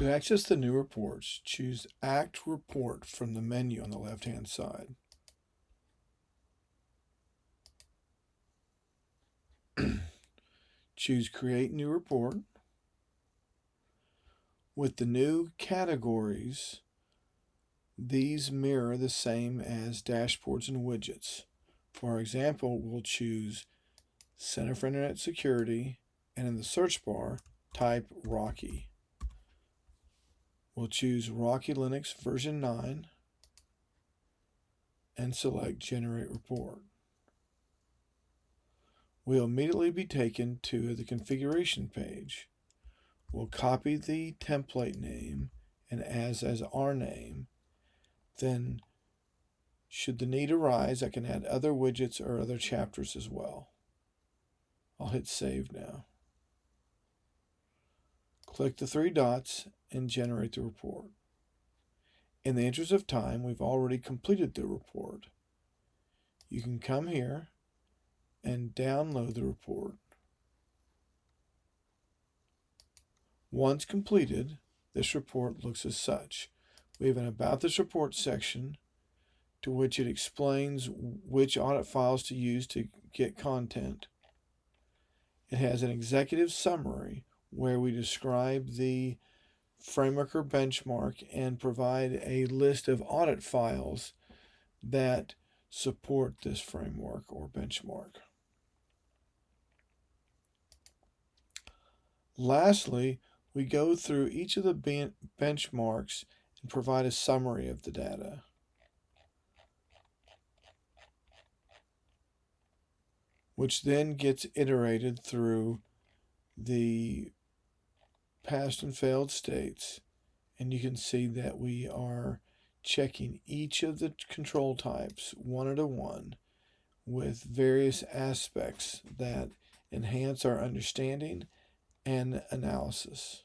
To access the new reports, choose Act Report from the menu on the left-hand side. Choose Create New Report. With the new categories, these mirror the same as dashboards and widgets. For example, we'll choose Center for Internet Security, and in the search bar, type Rocky. We'll choose Rocky Linux version 9 and select Generate Report. We'll immediately be taken to the configuration page. We'll copy the template name and as our name. Then, should the need arise, I can add other widgets or other chapters as well. I'll hit Save now. Click the three dots and generate the report. In the interest of time, we've already completed the report. You can come here and download the report. Once completed, this report looks as such. We have an About This Report section to which it explains which audit files to use to get content. It has an executive summary where we describe the framework or benchmark and provide a list of audit files that support this framework or benchmark. Lastly, we go through each of the benchmarks and provide a summary of the data. Which then gets iterated through the passed and failed states, and you can see that we are checking each of the control types one at a one with various aspects that enhance our understanding and analysis.